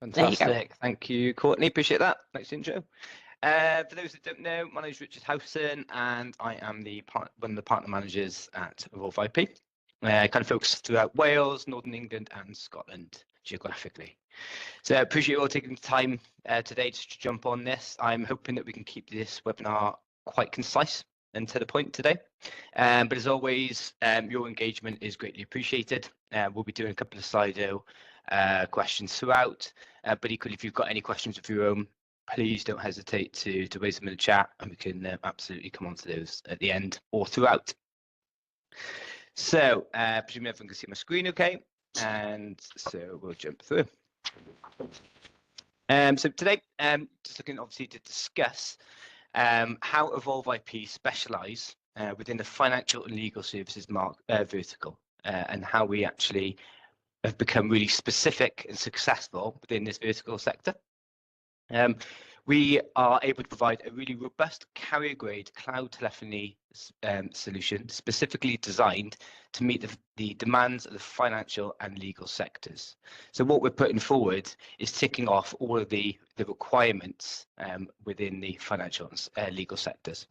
There you go. Fantastic. Thank you, Courtney. Appreciate that. Nice intro. For those that don't know, my name is Richard Howson, and I am one of the partner managers at Evolve IP. I kind of focus throughout Wales, Northern England, and Scotland geographically. So I appreciate you all taking the time today to jump on this. I'm hoping that we can keep this webinar quite concise and to the point today. But as always, your engagement is greatly appreciated. We'll be doing a couple of Slido questions throughout, but equally, if you've got any questions of your own, please don't hesitate to raise them in the chat, and we can absolutely come on to those at the end or throughout. So, presumably everyone can see my screen okay, and so we'll jump through. So today, just looking obviously to discuss how Evolve IP specialise within the financial and legal services vertical, and how we actually have become really specific and successful within this vertical sector. We are able to provide a really robust carrier-grade cloud telephony solution specifically designed to meet the demands of the financial and legal sectors. So what we're putting forward is ticking off all of the requirements within the financial and legal sectors.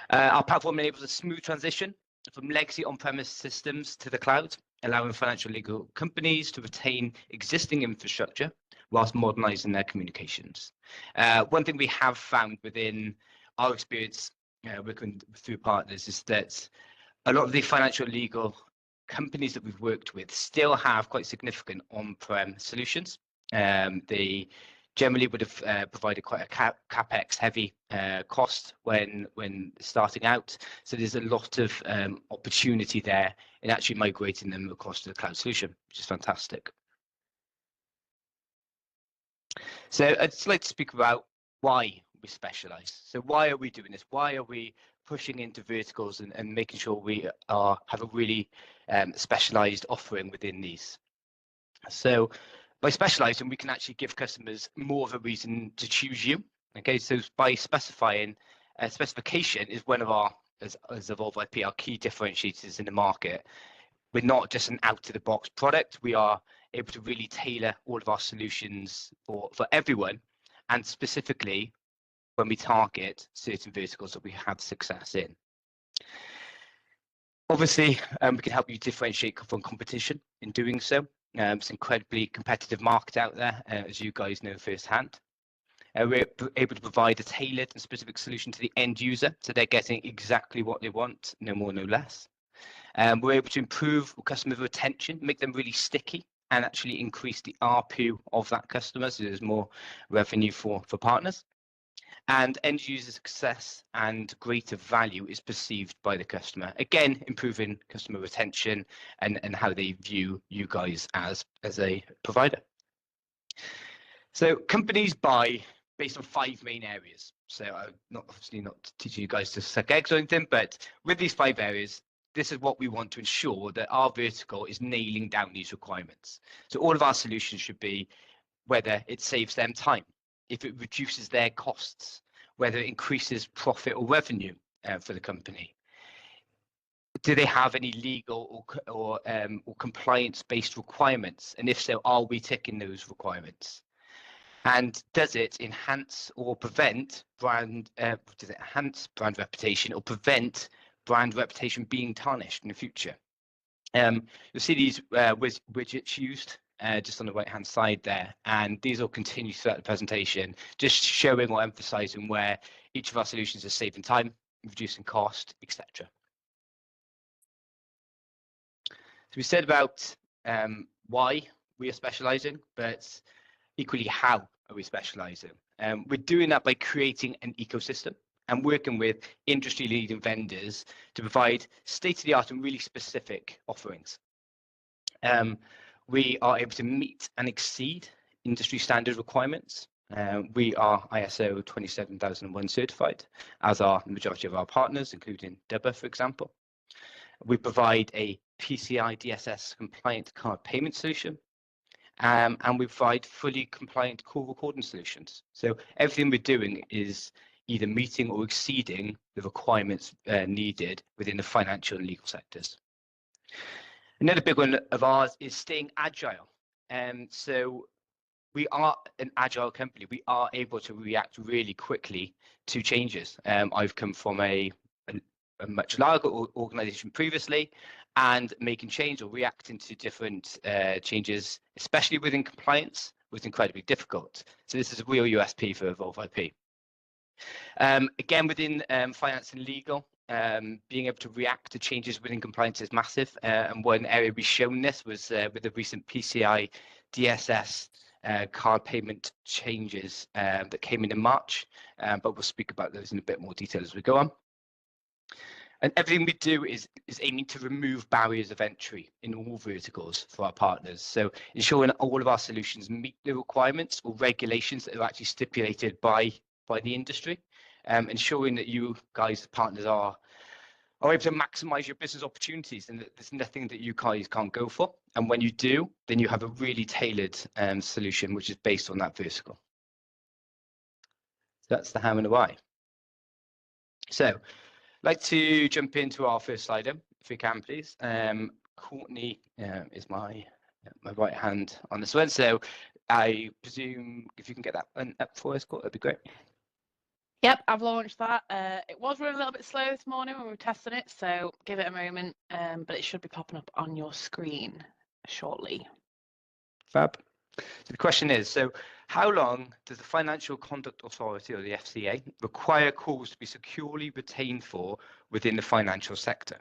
Our platform enables a smooth transition from legacy on-premise systems to the cloud, allowing financial legal companies to retain existing infrastructure whilst modernising their communications. One thing we have found within our experience working through partners is that a lot of the financial legal companies that we've worked with still have quite significant on-prem solutions. They generally would have provided quite a capex heavy cost when starting out. So there's a lot of opportunity there in actually migrating them across to the cloud solution, which is fantastic. So I'd just like to speak about why we specialise. So why are we doing this? Why are we pushing into verticals and making sure we have a really specialised offering within these? So by specialising, we can actually give customers more of a reason to choose you. Okay, so by specifying, specification is one of our, as Evolve IP, our key differentiators in the market. We're not just an out-of-the-box product. We are able to really tailor all of our solutions for everyone, and specifically when we target certain verticals that we have success in. Obviously, we can help you differentiate from competition in doing so. It's an incredibly competitive market out there, as you guys know firsthand. We're able to provide a tailored and specific solution to the end user, so they're getting exactly what they want, no more, no less. We're able to improve customer retention, make them really sticky, and actually increase the ARPU of that customer, so there's more revenue for partners. And end user success and greater value is perceived by the customer. Again, improving customer retention and how they view you guys as a provider. So companies buy based on 5 main areas. So I'm obviously not teaching you guys to suck eggs or anything, but with these 5 areas, this is what we want to ensure that our vertical is nailing down these requirements. So all of our solutions should be whether it saves them time, if it reduces their costs, whether it increases profit or revenue for the company. Do they have any legal or compliance-based requirements? And if so, are we ticking those requirements? And does it enhance or prevent brand? Does it enhance brand reputation or prevent brand reputation being tarnished in the future? You'll see these widgets used just on the right hand side there, and these will continue throughout the presentation, just showing or emphasizing where each of our solutions is saving time, reducing cost, etc. So we said about why we are specializing, but equally how are we specializing? We're doing that by creating an ecosystem and working with industry leading vendors to provide state-of-the-art and really specific offerings. We are able to meet and exceed industry standard requirements. We are ISO 27001 certified, as are the majority of our partners, including DUBA, for example. We provide a PCI DSS compliant card payment solution, and we provide fully compliant call recording solutions. So everything we're doing is either meeting or exceeding the requirements needed within the financial and legal sectors. Another big one of ours is staying agile. So we are an agile company. We are able to react really quickly to changes. I've come from a much larger organization previously, and making change or reacting to different changes, especially within compliance, was incredibly difficult. So this is a real USP for Evolve IP. Again, within finance and legal, being able to react to changes within compliance is massive. And one area we've shown this was with the recent PCI DSS card payment changes that came in March, but we'll speak about those in a bit more detail as we go on. And everything we do is aiming to remove barriers of entry in all verticals for our partners. So ensuring that all of our solutions meet the requirements or regulations that are actually stipulated by the industry. Ensuring that you guys, partners, are able to maximize your business opportunities, and that there's nothing that you guys can't go for. And when you do, then you have a really tailored solution, which is based on that vertical. So that's the how and the why. So I'd like to jump into our first item, if we can, please. Courtney is my right hand on this one. So I presume if you can get that one up for us, Court, that'd be great. Yep, I've launched that. It was running a little bit slow this morning when we were testing it, so give it a moment, but it should be popping up on your screen shortly. Fab. So the question is, so how long does the Financial Conduct Authority, or the FCA, require calls to be securely retained for within the financial sector?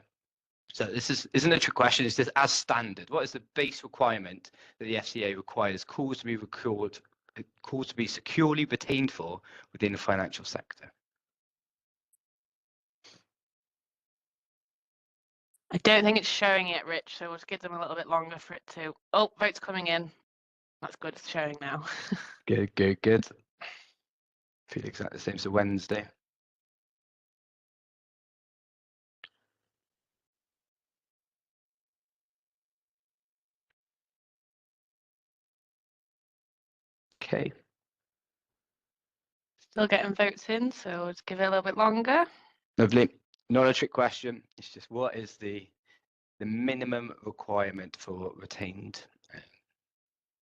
So this isn't a trick question, it's just as standard. What is the base requirement that the FCA requires calls to be securely retained for within the financial sector? I don't think it's showing yet, Rich, so we'll just give them a little bit longer for it to... Oh, votes coming in. That's good, it's showing now. Good, good, good. Feel exactly the same as a Wednesday. Okay. Still getting votes in, so we'll just give it a little bit longer. Lovely. Not a trick question. It's just what is the minimum requirement for retained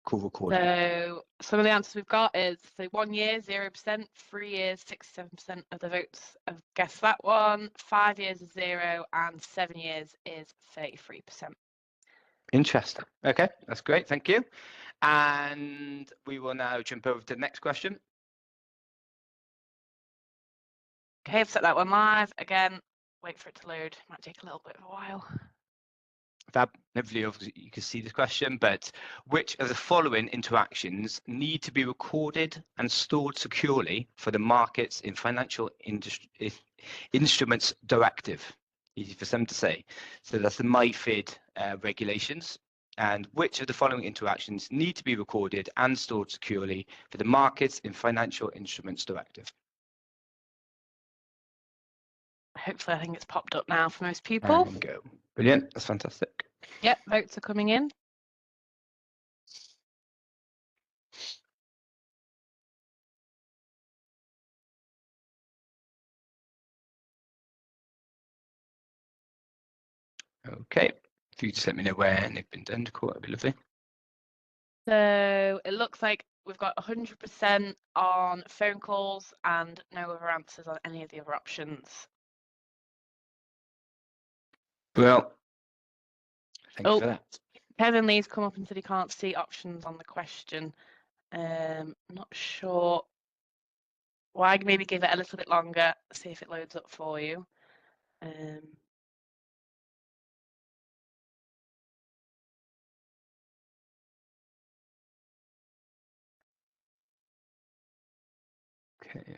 call recording? So some of the answers we've got is, so 1 year, 0%, 3 years, 67% of the votes have guessed that one, 5 years is 0, and 7 years is 33%. Interesting. Okay, that's great. Thank you. And we will now jump over to the next question. Okay, I've set that one live. Again, wait for it to load. Might take a little bit of a while. Fab. Hopefully you can see the question, but which of the following interactions need to be recorded and stored securely for the Markets in Financial Instruments Directive? Easy for some to say. So that's the MiFID regulations. And which of the following interactions need to be recorded and stored securely for the Markets in Financial Instruments Directive? Hopefully, I think it's popped up now for most people. And go. Brilliant. That's fantastic. Yep, votes are coming in. Okay. If you just let me know when they've been done, cool, that'd be lovely. So it looks like we've got 100% on phone calls and no other answers on any of the other options. Well, thank you for that. Kevin Lee's come up and said he can't see options on the question. Not sure why. Maybe give it a little bit longer, see if it loads up for you. Okay.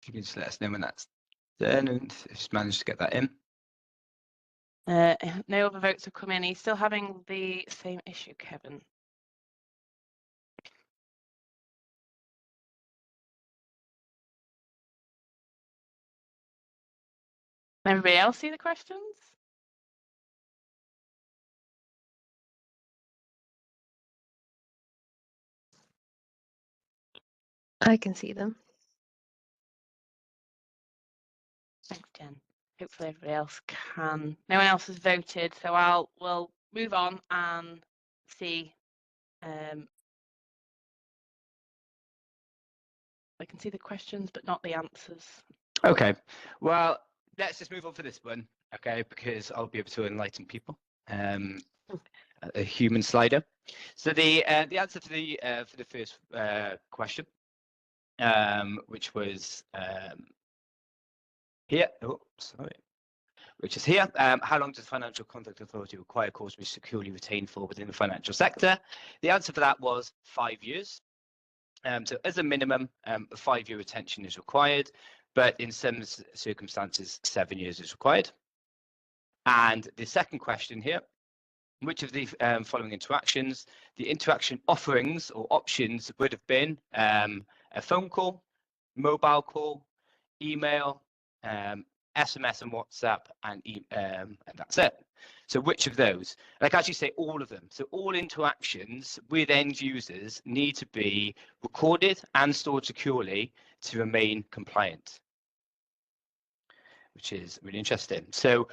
If you can just let us know when that's done and just managed to get that in. No other votes have come in. He's still having the same issue, Kevin. Everybody else see the questions? I can see them. Thanks, Jen. Hopefully everybody else can. No one else has voted, so we'll move on and see I can see the questions, but not the answers. Okay, well, let's just move on for this one, okay, because I'll be able to enlighten people. A human slider. So the answer for the first question, which was here. Oh, sorry. Which is here. How long does the Financial Conduct Authority require calls to be securely retained for within the financial sector? The answer for that was 5 years. So as a minimum, a 5-year retention is required, but in some circumstances, 7 years is required. And the second question here, which of the following interactions, the interaction offerings or options would have been a phone call, mobile call, email, SMS and WhatsApp, and that's it. So which of those? Like I actually say all of them. So all interactions with end users need to be recorded and stored securely to remain compliant, which is really interesting. So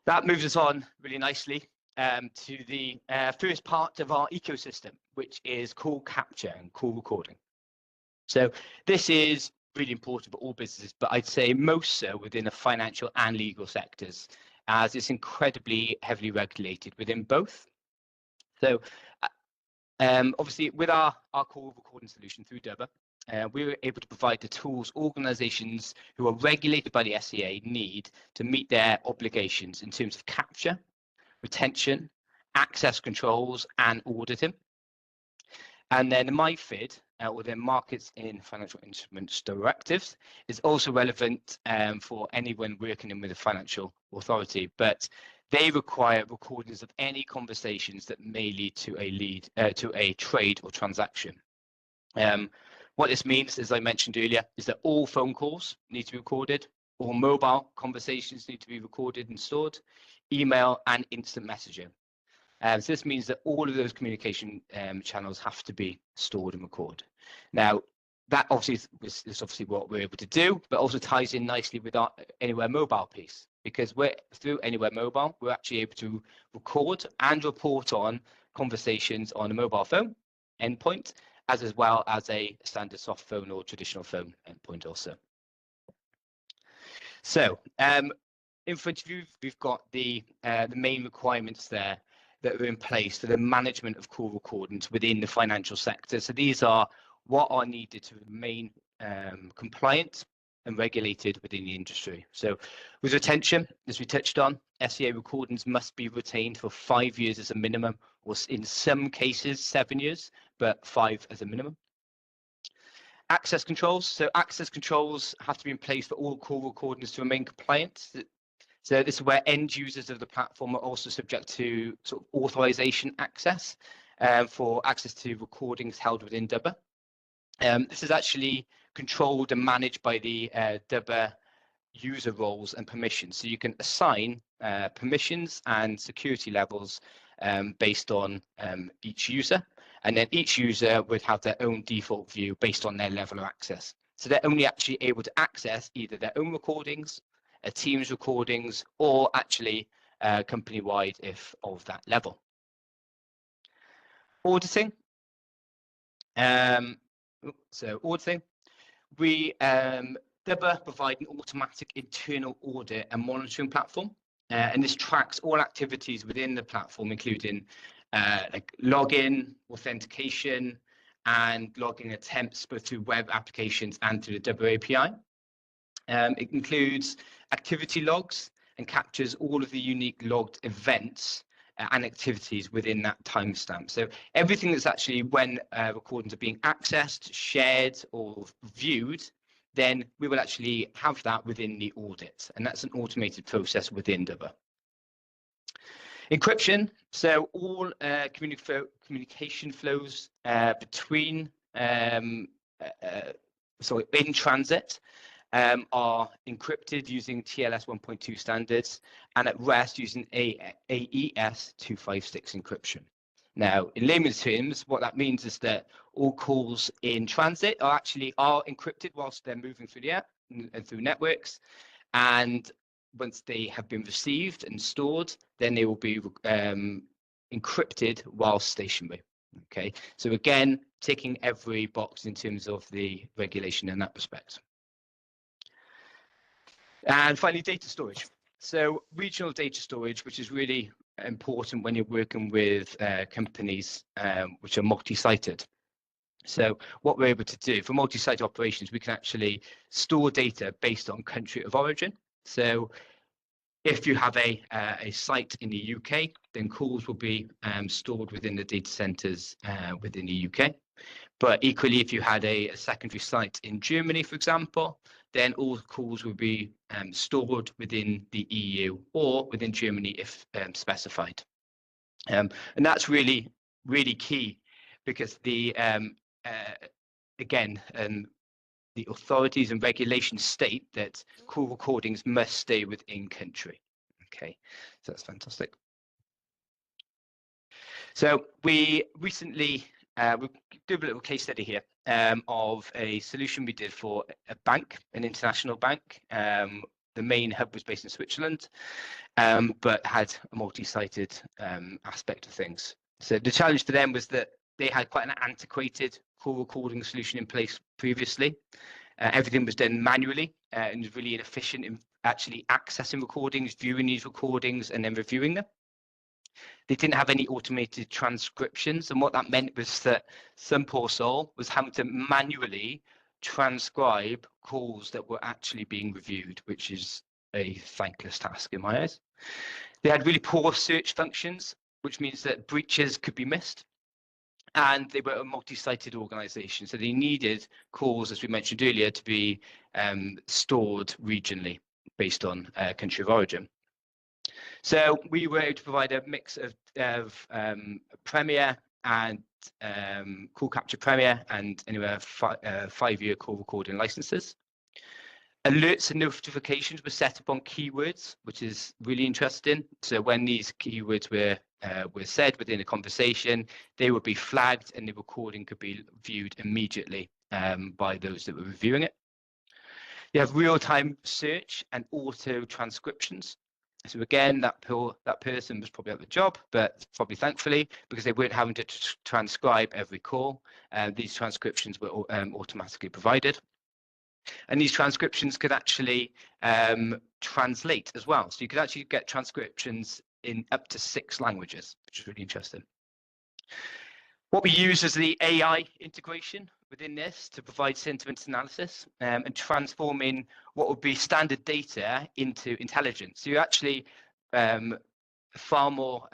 that moves us on really nicely to the first part of our ecosystem, which is call capture and call recording. So this is really important for all businesses, but I'd say most so within the financial and legal sectors, as it's incredibly heavily regulated within both. So obviously with our call recording solution through DUBA, we were able to provide the tools organizations who are regulated by the SCA need to meet their obligations in terms of capture, retention, access controls, and auditing. And then the MiFID, or the Markets in Financial Instruments Directives, is also relevant for anyone working with a financial authority, but they require recordings of any conversations that may lead to a trade or transaction. What this means, as I mentioned earlier, is that all phone calls need to be recorded, all mobile conversations need to be recorded and stored, email and instant messaging. So this means that all of those communication channels have to be stored and recorded. Now, that obviously is obviously what we're able to do, but also ties in nicely with our Anywhere Mobile piece, because we're through Anywhere Mobile, we're actually able to record and report on conversations on a mobile phone endpoint, as well as a standard soft phone or traditional phone endpoint also. So in front of you, we've got the main requirements there that are in place for the management of call recordings within the financial sector. So these are what are needed to remain compliant and regulated within the industry. So with retention, as we touched on, SCA recordings must be retained for 5 years as a minimum, or in some cases 7 years, but 5 as a minimum. Access controls. So access controls have to be in place for all call recordings to remain compliant. So this is where end users of the platform are also subject to sort of authorization access for access to recordings held within DUBA. This is actually controlled and managed by the DUBA user roles and permissions. So you can assign permissions and security levels based on each user, and then each user would have their own default view based on their level of access. So they're only actually able to access either their own recordings, a team's recordings, or actually company-wide if of that level. Auditing. So auditing, we DUBA provide an automatic internal audit and monitoring platform, and this tracks all activities within the platform, including like login, authentication, and logging attempts both through web applications and through the DUBA API. It includes activity logs and captures all of the unique logged events and activities within that timestamp. So everything that's actually when recordings are being accessed, shared, or viewed, then we will actually have that within the audit, and that's an automated process within DUBA. Encryption. So all communication flows between in transit are encrypted using TLS 1.2 standards, and at rest using AES 256 encryption. Now, in layman's terms, what that means is that all calls in transit are encrypted whilst they're moving through the app and through networks, and once they have been received and stored, then they will be encrypted while stationary. Okay, so again, ticking every box in terms of the regulation in that respect. And finally, data storage. So regional data storage, which is really important when you're working with companies which are multi-sited. So what we're able to do for multi-site operations, we can actually store data based on country of origin. So if you have a site in the UK, then calls will be stored within the data centers within the UK. But equally, if you had a secondary site in Germany, for example, then all calls will be stored within the EU or within Germany if specified. And that's really, really key because the the authorities and regulations state that call recordings must stay within country. Okay, so that's fantastic. So we recently we did a little case study here of a solution we did for a bank, an international bank. The main hub was based in Switzerland, but had a multi-sited aspect of things. So the challenge for them was that they had quite an antiquated call recording solution in place previously. Everything was done manually and was really inefficient in actually accessing recordings, viewing these recordings, and then reviewing them. They didn't have any automated transcriptions, and what that meant was that some poor soul was having to manually transcribe calls that were actually being reviewed, which is a thankless task in my eyes. They had really poor search functions, which means that breaches could be missed. And they were a multi-sited organization, so they needed calls, as we mentioned earlier, to be stored regionally based on country of origin. So we were able to provide a mix of Premier and Call Capture Premier and anywhere 5-year call recording licenses. Alerts and notifications were set up on keywords, which is really interesting. So when these keywords were said within a conversation, they would be flagged and the recording could be viewed immediately by those that were reviewing it. You have real-time search and auto transcriptions. So again, that person was probably out of the job, but probably thankfully, because they weren't having to transcribe every call, these transcriptions were automatically provided. And these transcriptions could actually translate as well. So you could actually get transcriptions in up to 6 languages, which is really interesting. What we use is the AI integration within this to provide sentiment analysis and transforming what would be standard data into intelligence. So you're actually far more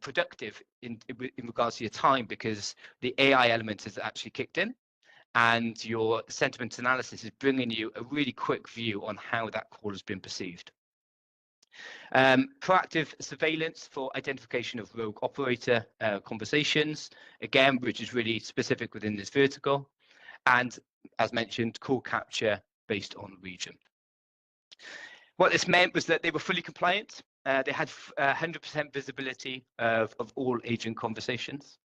productive in regards to your time because the AI element has actually kicked in and your sentiment analysis is bringing you a really quick view on how that call has been perceived. Proactive surveillance for identification of rogue operator conversations, again, which is really specific within this vertical. And as mentioned, call capture based on region. What this meant was that they were fully compliant. They had 100% visibility of all agent conversations.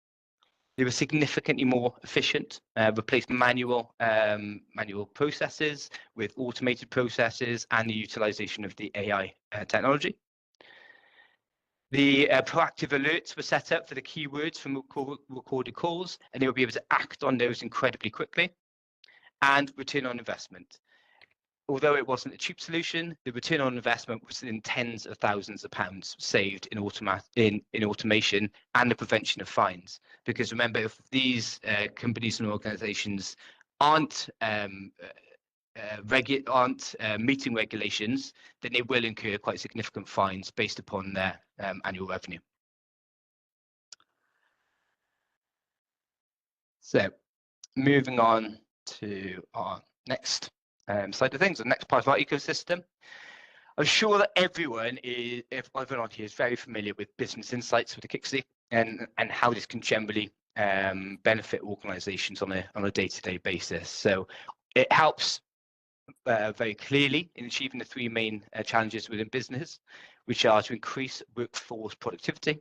They were significantly more efficient, replaced manual processes with automated processes and the utilization of the AI technology. The proactive alerts were set up for the keywords from recorded calls, and they will be able to act on those incredibly quickly. And return on investment. Although it wasn't a cheap solution, the return on investment was in tens of thousands of pounds saved in automation and the prevention of fines. Because remember, if these companies and organizations aren't meeting regulations, then they will incur quite significant fines based upon their annual revenue. So moving on to our next side of things, the next part of our ecosystem. I'm sure that everyone on here is very familiar with business insights with the Kixie and how this can generally benefit organizations on a day-to-day basis. So it helps very clearly in achieving the 3 main challenges within business, which are to increase workforce productivity,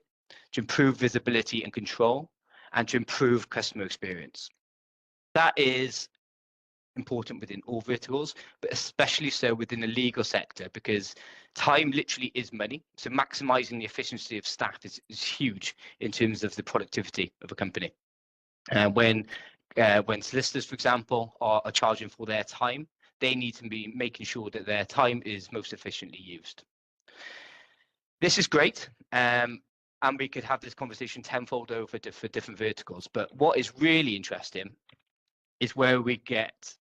to improve visibility and control, and to improve customer experience. That is important within all verticals, but especially so within the legal sector, because time literally is money. So maximizing the efficiency of staff is huge in terms of the productivity of a company. When solicitors, for example, are charging for their time, they need to be making sure that their time is most efficiently used. This is great, and we could have this conversation tenfold over for different verticals. But what is really interesting is where we get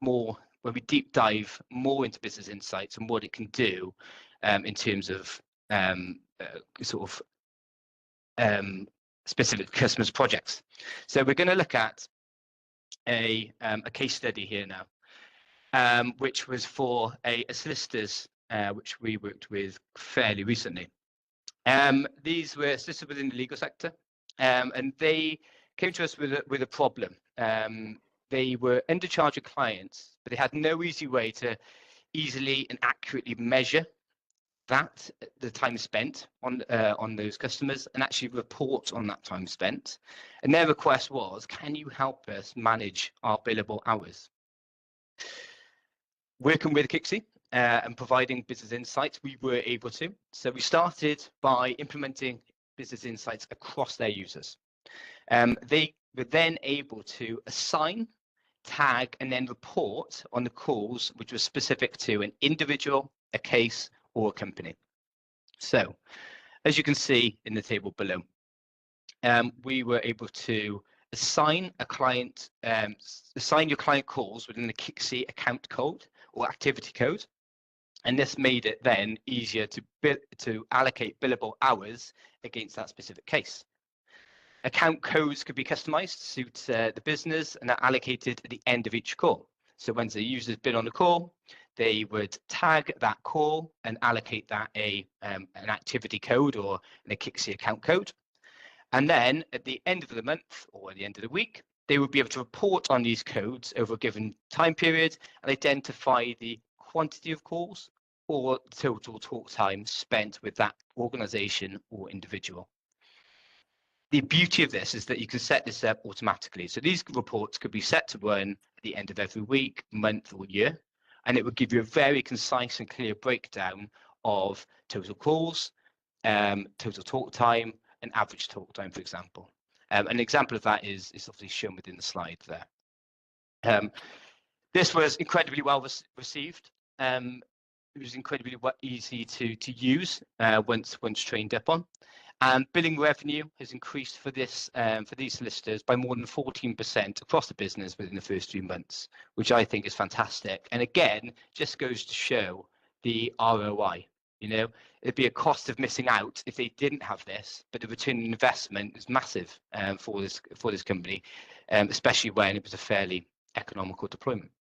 more, when we deep dive more into business insights and what it can do in terms of specific customers' projects. So we're going to look at a case study here now, which was for a solicitors, which we worked with fairly recently. These were solicitors within the legal sector, and they came to us with a problem. They were undercharging clients, but they had no easy way to easily and accurately measure that, the time spent on those customers, and actually report on that time spent. And their request was, can you help us manage our billable hours? Working with Kixie and providing business insights, we were able to. So we started by implementing business insights across their users. They were then able to assign, tag, and then report on the calls which were specific to an individual, a case, or a company. So, as you can see in the table below, we were able to assign a client, assign your client calls within the Kixie account code or activity code, and this made it then easier to allocate billable hours against that specific case. Account codes could be customized to suit the business and are allocated at the end of each call. So once the user's been on the call, they would tag that call and allocate that an activity code or a Kixie account code. And then at the end of the month or at the end of the week, they would be able to report on these codes over a given time period and identify the quantity of calls or total talk time spent with that organization or individual. The beauty of this is that you can set this up automatically. So these reports could be set to run at the end of every week, month, or year, and it would give you a very concise and clear breakdown of total calls, total talk time, and average talk time, for example. An example of that is obviously shown within the slide there. This was incredibly well received. It was incredibly easy to use once trained up on. And billing revenue has increased for these solicitors by more than 14% across the business within the first 3 months, which I think is fantastic. And again, just goes to show the ROI. You know, it'd be a cost of missing out if they didn't have this, but the return on investment is massive for this company, especially when it was a fairly economical deployment.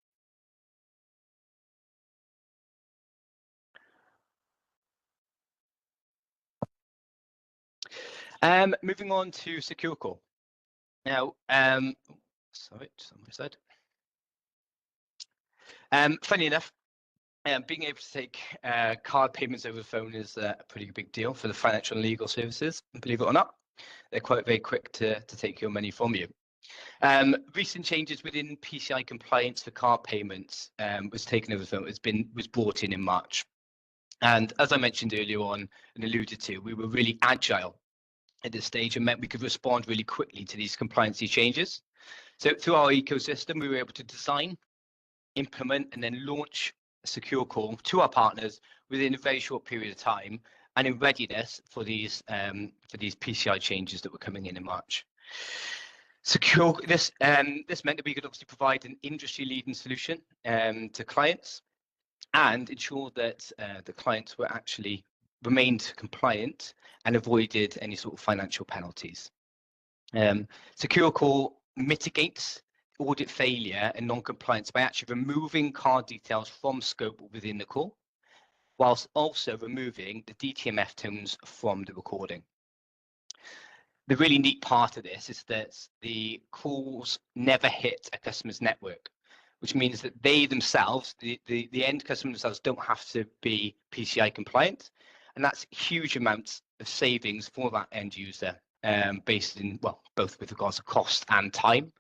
Moving on to Secure Call. Now, sorry, just on my side. Funny enough, being able to take card payments over the phone is a pretty big deal for the financial and legal services. Believe it or not, they're quite very quick to take your money from you. Recent changes within PCI compliance for card payments was taken over the phone. Was brought in March, and as I mentioned earlier on and alluded to, we were really agile at this stage and meant we could respond really quickly to these compliancy changes. So through our ecosystem, we were able to design, implement, and then launch a Secure Call to our partners within a very short period of time, and in readiness for these PCI changes that were coming in March. This meant that we could obviously provide an industry-leading solution to clients and ensure that the clients were actually remained compliant and avoided any sort of financial penalties. Secure Call mitigates audit failure and non-compliance by actually removing card details from scope within the call, whilst also removing the DTMF tones from the recording. The really neat part of this is that the calls never hit a customer's network, which means that they themselves, the end customer themselves, don't have to be PCI compliant, and that's huge amounts of savings for that end user, based in, well, both with regards to cost and time,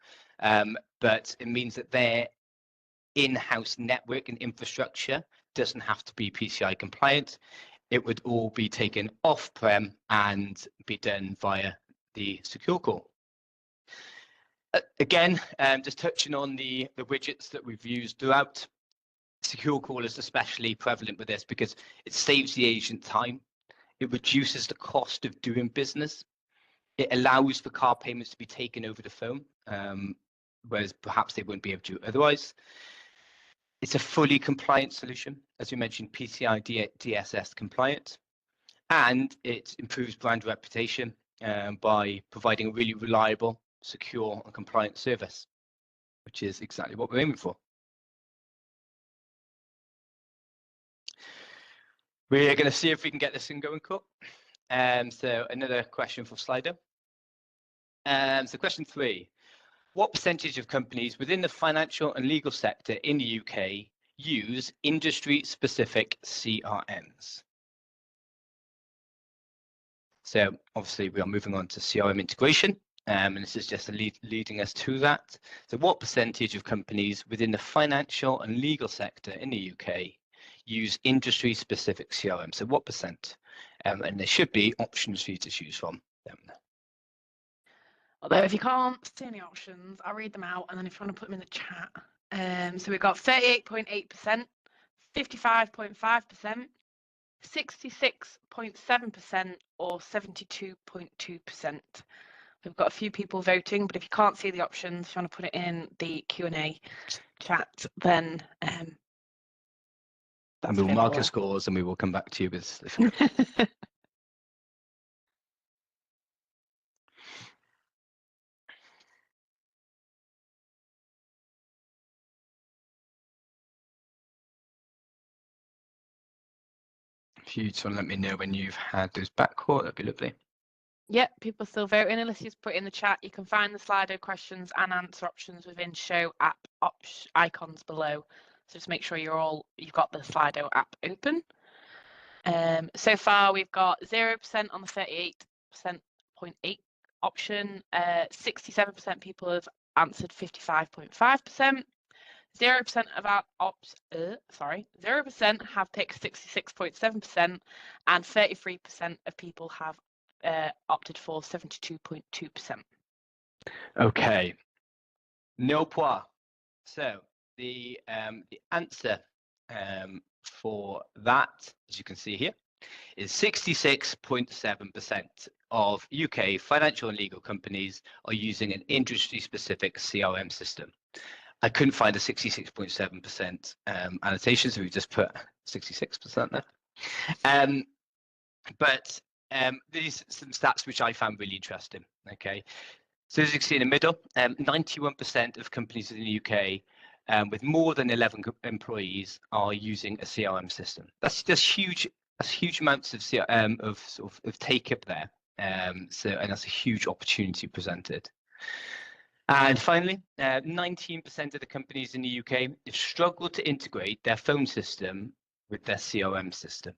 but it means that their in-house network and infrastructure doesn't have to be PCI compliant. It would all be taken off-prem and be done via the Secure Call. Again, just touching on the widgets that we've used throughout. Secure call is especially prevalent with this because it saves the agent time. It reduces the cost of doing business. It allows for car payments to be taken over the phone, whereas perhaps they wouldn't be able to otherwise. It's a fully compliant solution, as we mentioned, PCI DSS compliant, and it improves brand reputation by providing a really reliable, secure, and compliant service, which is exactly what we're aiming for. We're going to see if we can get this thing going, cool. So another question for Slido. So question 3, what percentage of companies within the financial and legal sector in the UK use industry-specific CRMs? So obviously we are moving on to CRM integration, and this is just leading us to that. So what percentage of companies within the financial and legal sector in the UK use industry-specific CRM? So what percent? And there should be options for you to choose from. Although if you can't see any options, I'll read them out, and then if you want to put them in the chat. So we've got 38.8%, 55.5%, 66.7%, or 72.2%. We've got a few people voting, but if you can't see the options, if you want to put it in the Q&A chat, then and we'll mark the scores and we will come back to you with the final. If you just want to let me know when you've had those back caught, that'd be lovely. Yep, people are still voting. Unless you put in the chat, you can find the Slido questions and answer options within Show app icons below. So just make sure you've got the Slido app open. So far, we've got 0% on the 38.8 option. 67% people have answered 55.5%. 0% of our 0% have picked 66.7%, and 33% of people have opted for 72.2%. Okay. No point. So the answer for that, as you can see here, is 66.7% of UK financial and legal companies are using an industry-specific CRM system. I couldn't find a 66.7% annotation, so we just put 66% there. But these are some stats which I found really interesting. Okay, so as you can see in the middle, 91% of companies in the UK with more than 11 employees are using a CRM system. That's huge. That's huge amounts of take up there. And that's a huge opportunity presented. And finally, 19% of the companies in the UK have struggled to integrate their phone system with their CRM system.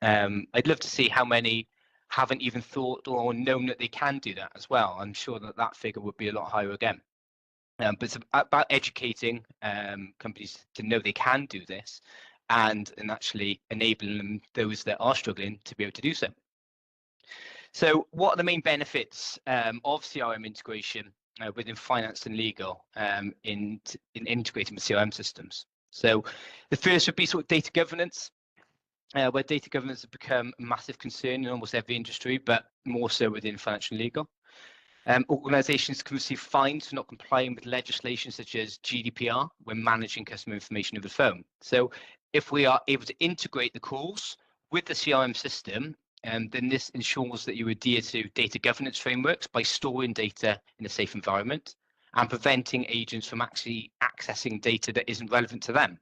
I'd love to see how many haven't even thought or known that they can do that as well. I'm sure that figure would be a lot higher again. But it's about educating companies to know they can do this and actually enabling them, those that are struggling, to be able to do so. So what are the main benefits of CRM integration within finance and legal in integrating with CRM systems? So the first would be sort of data governance, where data governance has become a massive concern in almost every industry, but more so within financial and legal. Organisations can receive fines for not complying with legislation such as GDPR when managing customer information over the phone. So if we are able to integrate the calls with the CRM system, then this ensures that you adhere to data governance frameworks by storing data in a safe environment and preventing agents from actually accessing data that isn't relevant to them.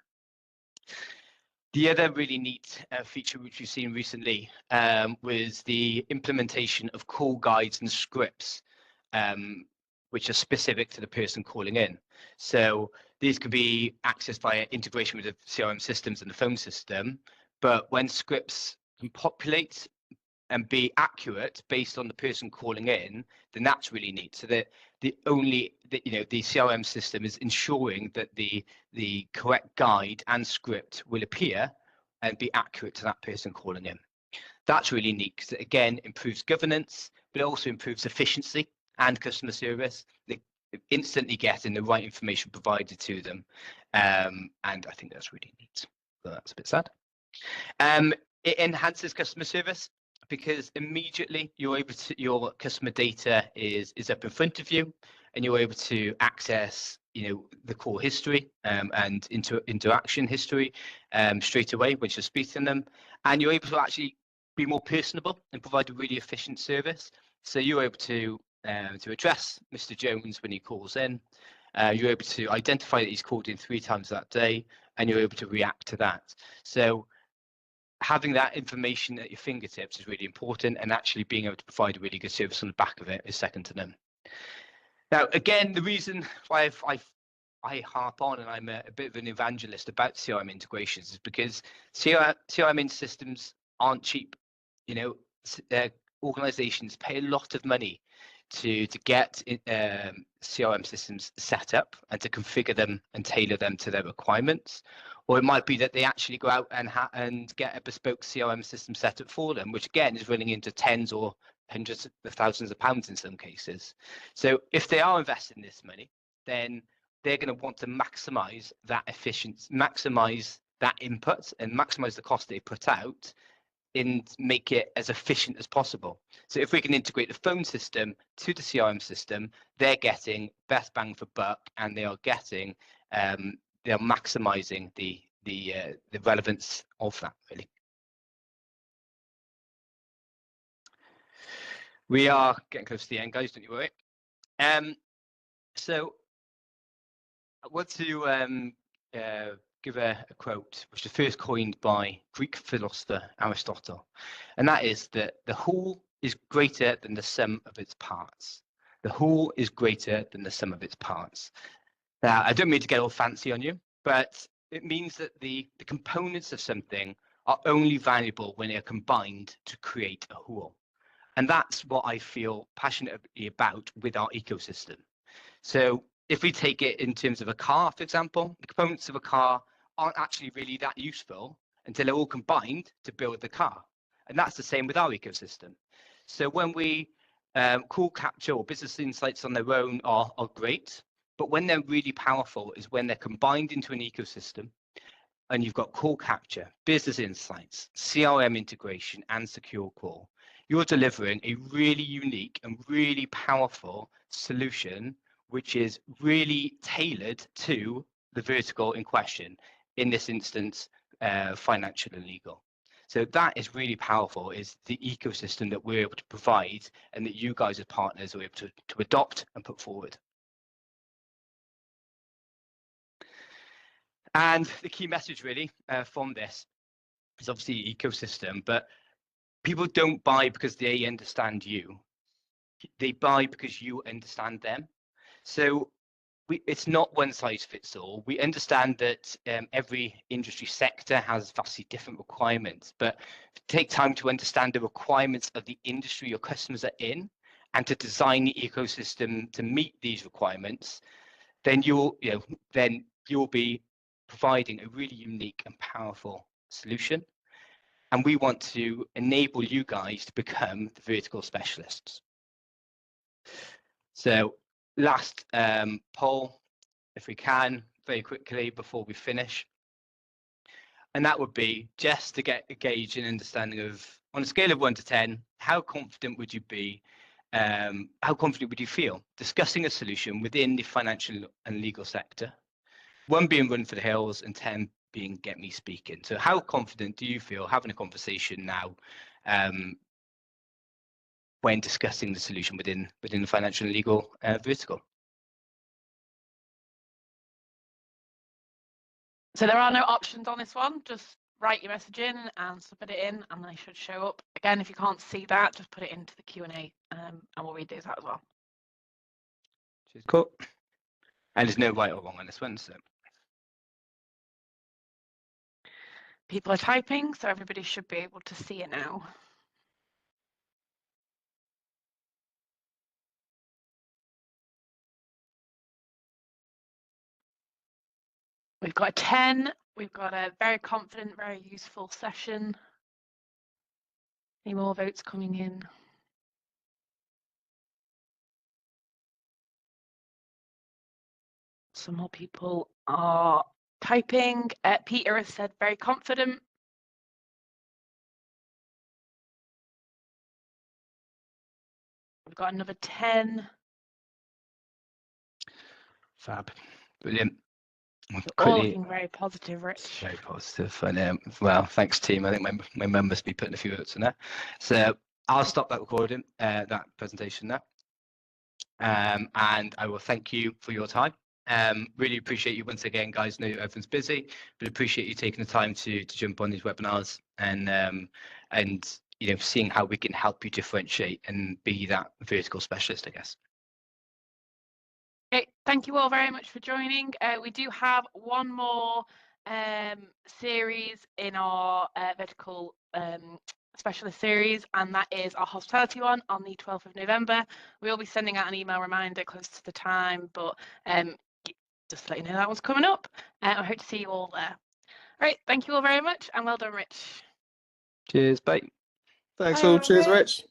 The other really neat feature which we've seen recently was the implementation of call guides and scripts, which are specific to the person calling in. So these could be accessed via integration with the CRM systems and the phone system, but when scripts can populate and be accurate based on the person calling in, then that's really neat. So that the CRM system is ensuring that the correct guide and script will appear and be accurate to that person calling in. That's really neat because it again improves governance, but it also improves efficiency and customer service. instantly getting the right information provided to them. And I think that's really neat. So that's a bit sad. It enhances customer service because immediately you're able to, your customer data is up in front of you, and you're able to access, the core history and interaction history straight away when you're speaking to them, and you're able to actually be more personable and provide a really efficient service. So you're able to address Mr. Jones when he calls in. You're able to identify that he's called in 3 times that day, and you're able to react to that. So having that information at your fingertips is really important, and actually being able to provide a really good service on the back of it is second to none. Now, again, the reason why I harp on and I'm a bit of an evangelist about CRM integrations is because CRM systems aren't cheap. Organizations pay a lot of money to get CRM systems set up and to configure them and tailor them to their requirements. Or it might be that they actually go out and get a bespoke CRM system set up for them, which again is running into tens or hundreds of thousands of pounds in some cases. So if they are investing this money, then they're going to want to maximize that efficiency, maximize that input, and maximize the cost they put out, and make it as efficient as possible. So if we can integrate the phone system to the CRM system, they're getting best bang for buck, and they are getting they're maximizing the relevance of that, really. We are getting close to the end, guys, don't you worry. So I want to give a quote, which was first coined by Greek philosopher Aristotle, and that is that the whole is greater than the sum of its parts. The whole is greater than the sum of its parts. Now, I don't mean to get all fancy on you, but it means that the components of something are only valuable when they are combined to create a whole. And that's what I feel passionately about with our ecosystem. So if we take it in terms of a car, for example, the components of a car aren't actually really that useful until they're all combined to build the car. And that's the same with our ecosystem. So when we call capture or business insights on their own are great, but when they're really powerful is when they're combined into an ecosystem, and you've got call capture, business insights, CRM integration, and secure call. You're delivering a really unique and really powerful solution, which is really tailored to the vertical in question, in this instance, financial and legal. So that is really powerful, is the ecosystem that we're able to provide and that you guys as partners are able to adopt and put forward. And the key message really from this is obviously ecosystem, but people don't buy because they understand you. They buy because you understand them. So it's not one size fits all. We understand that every industry sector has vastly different requirements, but take time to understand the requirements of the industry your customers are in, and to design the ecosystem to meet these requirements. Then you'll be providing a really unique and powerful solution. And we want to enable you guys to become the vertical specialists. So last poll, if we can, very quickly before we finish. And that would be just to get a gauge and understanding of, on a scale of 1 to 10, how confident would you be, how confident would you feel discussing a solution within the financial and legal sector? 1 being run for the hills and 10 being get me speaking. So how confident do you feel having a conversation now when discussing the solution within the financial and legal vertical? So there are no options on this one. Just write your message in and submit it in, and they should show up. Again, if you can't see that, just put it into the Q&A, and we'll read those out as well. Cool. And there's no right or wrong on this one, so. People are typing, so everybody should be able to see it now. We've got a 10. We've got a very confident, very useful session. Any more votes coming in? some more people are typing. Peter has said very confident. We've got another 10. Fab. Brilliant. All looking very positive, Rich. Very positive. And well, thanks, team. I think my mum must be putting a few notes in there. So I'll stop that recording, that presentation now. And I will thank you for your time. Really appreciate you once again, guys. Know everyone's busy, but appreciate you taking the time to jump on these webinars and you know, seeing how we can help you differentiate and be that vertical specialist, I guess. Okay, thank you all very much for joining. We do have one more series in our vertical specialist series, and that is our hospitality one on the 12th of November. We'll be sending out an email reminder close to the time, but just to let you know that one's coming up. I hope to see you all there. Right, thank you all very much, and well done, Rich. Cheers, bye. Thanks Bye, all. Cheers, everybody. Rich.